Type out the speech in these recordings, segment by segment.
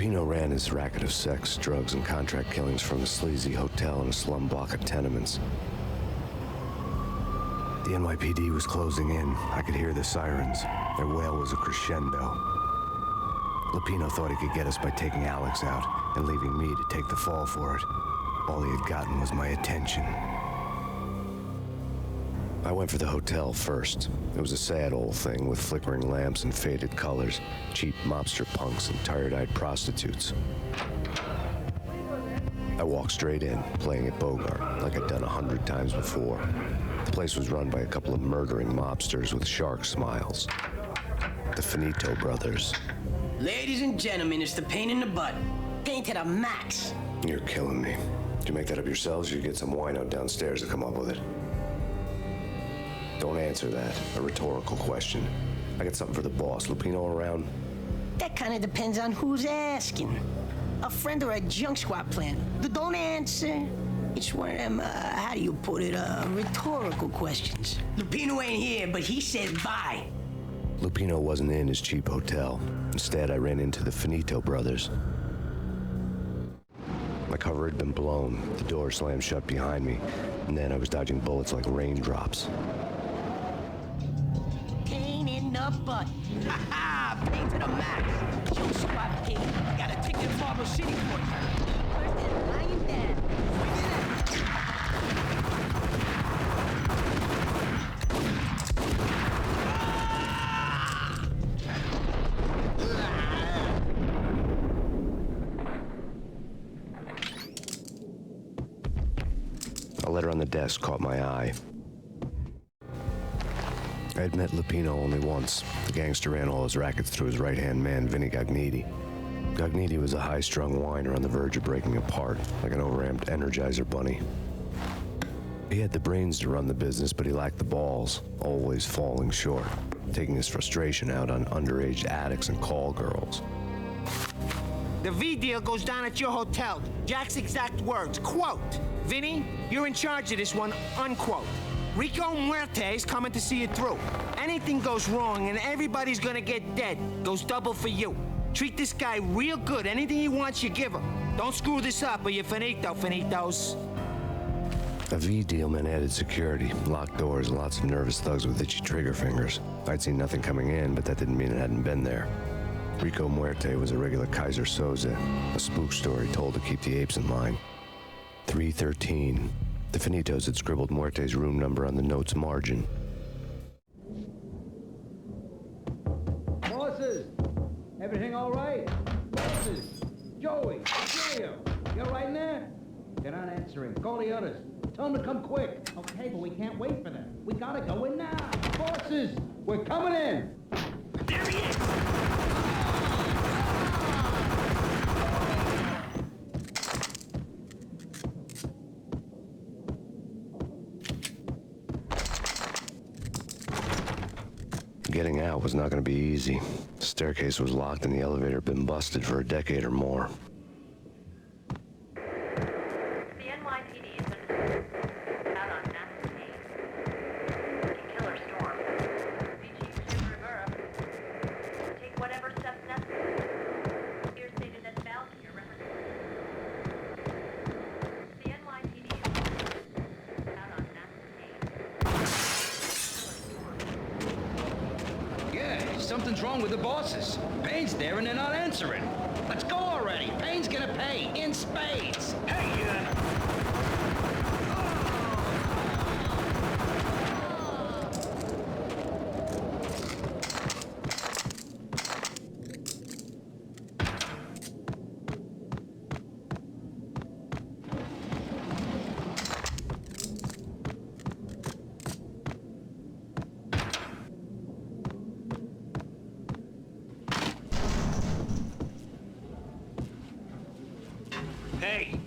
Lupino ran his racket of sex, drugs, and contract killings from a sleazy hotel in a slum block of tenements. The NYPD was closing in. I could hear the sirens. Their wail was a crescendo. Lupino thought he could get us by taking Alex out and leaving me to take the fall for it. All he had gotten was my attention. I went for the hotel first. It was a sad old thing with flickering lamps and faded colors, cheap mobster punks and tired-eyed prostitutes. I walked straight in, playing at Bogart, like I'd done 100 times before. The place was run by a couple of murdering mobsters with shark smiles. The Finito brothers. Ladies and gentlemen, it's the pain in the butt. Pain to the max. You're killing me. Did you make that up yourselves, or you get some wino downstairs to come up with it? Don't answer that. A rhetorical question. I got something for the boss. Lupino around? That kind of depends on who's asking. A friend or a junk squad plan. Don't answer. It's one of them, how do you put it, rhetorical questions. Lupino ain't here, but he said bye. Lupino wasn't in his cheap hotel. Instead, I ran into the Finito brothers. My cover had been blown. The door slammed shut behind me, and then I was dodging bullets like raindrops. Pain in the butt. Ha ha! Pain to the max. Junk squad pain. Got a ticket to Marble City for you. First and lying down. A letter on the desk caught my eye. I had met Lupino only once. The gangster ran all his rackets through his right-hand man, Vinny Gognitti. Gognitti was a high-strung whiner on the verge of breaking apart, like an overamped Energizer bunny. He had the brains to run the business, but he lacked the balls, always falling short, taking his frustration out on underage addicts and call girls. The V deal goes down at your hotel. Jack's exact words, quote, "Vinny, you're in charge of this one," unquote. Rico Muerte's coming to see it through. Anything goes wrong and everybody's gonna get dead. Goes double for you. Treat this guy real good. Anything he wants, you give him. Don't screw this up or you're finito, finitos. A V deal meant added security, locked doors, and lots of nervous thugs with itchy trigger fingers. I'd seen nothing coming in, but that didn't mean it hadn't been there. Rico Muerte was a regular Kaiser Soze, a spook story told to keep the apes in line. 313. The Finitos had scribbled Muerte's room number on the note's margin. Bosses! Everything all right? Bosses! Joey! Julio! You all right in there? They're not answering. Call the others. Tell them to come quick. Okay, but we can't wait for them. We gotta go in now. Bosses! We're coming in! There he is! Getting out was not going to be easy. The staircase was locked and the elevator had been busted for a decade or more. The NYPD has been out on Max Payne. Killer storm. Chief Jim Rivera. Take whatever steps necessary. Here stated that bounty your record. The NYPD is out on Max Payne. Yeah, something's wrong with the bosses. Payne's there and they're not answering. Let's go already. Payne's gonna pay in spades. Hey, Hey!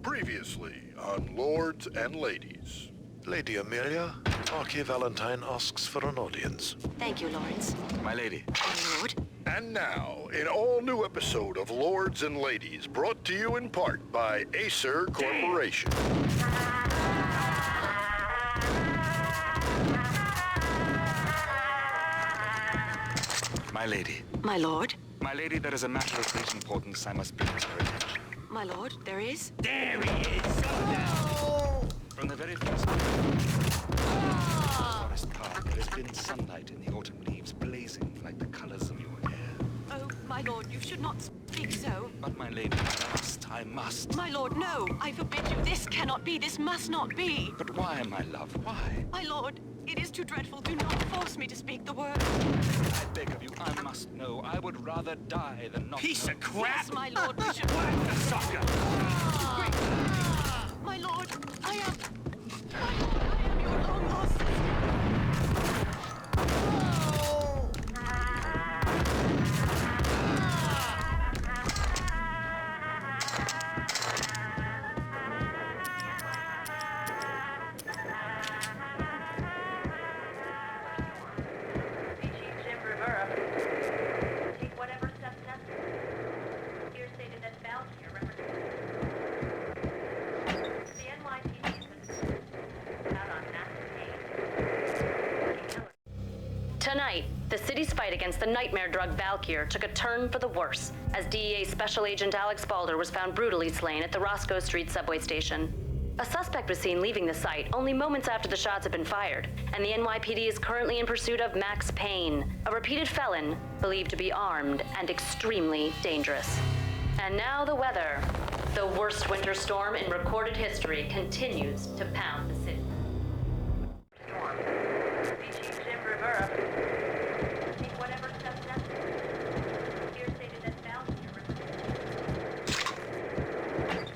Previously on Lords and Ladies. Lady Amelia, Marquis Valentine asks for an audience. Thank you, Lawrence. My lady. My lord. And now, an all-new episode of Lords and Ladies, brought to you in part by Acer Corporation. My lady. My lord? My lady, there is a matter of great importance I must bring to your attention. My lord, there is? There he is! Oh, From the very first day, forest park, there has been sunlight in the autumn leaves blazing like the colors of your hair. Oh, my lord, you should not speak so. But my lady, I must. My lord, no! I forbid you. This cannot be. This must not be. But why, my love, why? My lord, it is too dreadful. Do not force me to speak the word. I beg of you, I must know. I would rather die than not piece know. of crap! Yes, my lord, we should... Whack the sucker! My lord, I am... My lord, I am your long lost sister. Jim Rivera. Take whatever steps necessary. Here stated that Valkyrie represents the NYPD has been out on Max Payne. Tonight, the city's fight against the nightmare drug Valkyrie took a turn for the worse as DEA Special Agent Alex Balder was found brutally slain at the Roscoe Street subway station. A suspect was seen leaving the site only moments after the shots had been fired, and the NYPD is currently in pursuit of Max Payne, a repeated felon believed to be armed and extremely dangerous. And now the weather. The worst winter storm in recorded history continues to pound the city. Storm. Jim Rivera. Take whatever steps necessary. Here stated that Valkyrie represents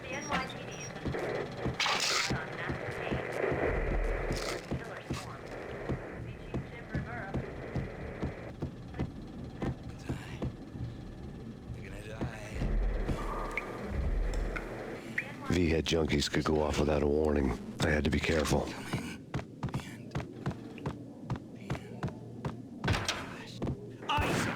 the NYPD has been out on Max Payne. Killer storm. Jim Rivera. You're gonna die. V-head junkies could go off without a warning. I had to be careful. Ice!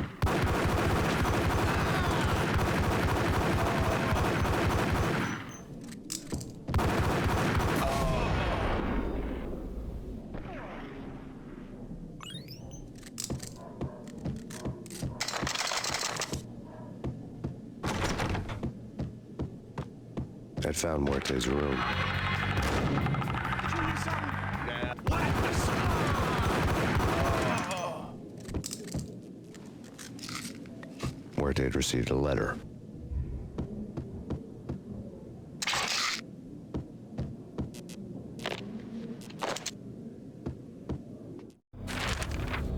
I'd found Muerte's room. Whack the sucker! Muerte had received a letter.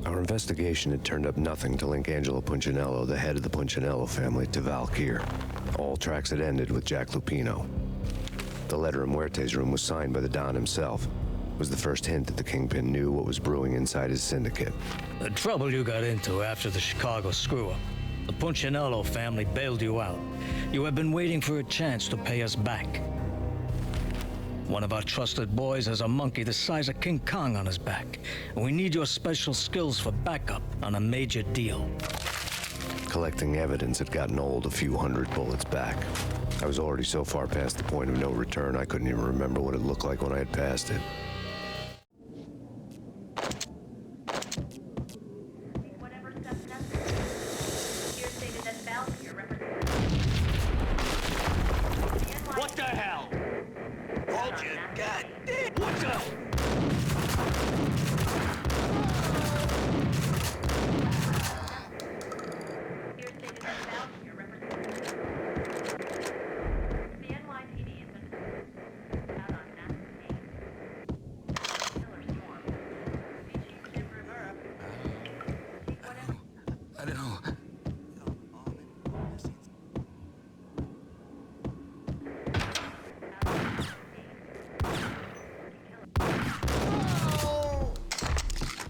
Our investigation had turned up nothing to link Angelo Punchinello, the head of the Punchinello family, to Valkyrie. All tracks had ended with Jack Lupino. The letter in Muerte's room was signed by the Don himself. It was the first hint that the Kingpin knew what was brewing inside his syndicate. The trouble you got into after the Chicago screw-up. The Punchinello family bailed you out. You have been waiting for a chance to pay us back. One of our trusted boys has a monkey the size of King Kong on his back. And we need your special skills for backup on a major deal. Collecting evidence had gotten old a few hundred bullets back. I was already so far past the point of no return, I couldn't even remember what it looked like when I had passed it. Take whatever steps necessary. Here stated that Valkyrie represents the NYPD. What the hell? Hold you. God damn. What the? Here stated that Valkyrie represents the NYPD has been out on Max Payne. Killer storm. Jim Rivera. Take whatever. I don't know.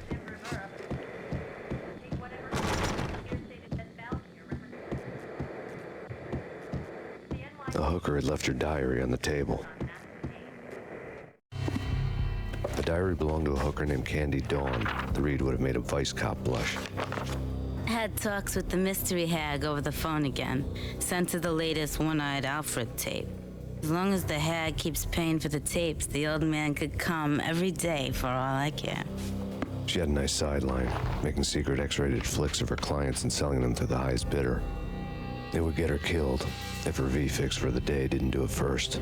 Jim Rivera. Take whatever. Here stated that Valkyrie represents the NYPD The hooker had left her diary on the table. on Max Payne. The diary belonged to a hooker named Candy Dawn. The read would have made a vice cop blush. Had talks with the mystery hag over the phone again. Sent her the latest One-Eyed Alfred tape. As long as the hag keeps paying for the tapes, the old man could come every day for all I care. She had a nice sideline, making secret X-rated flicks of her clients and selling them to the highest bidder. It would get her killed if her V-fix for the day didn't do it first.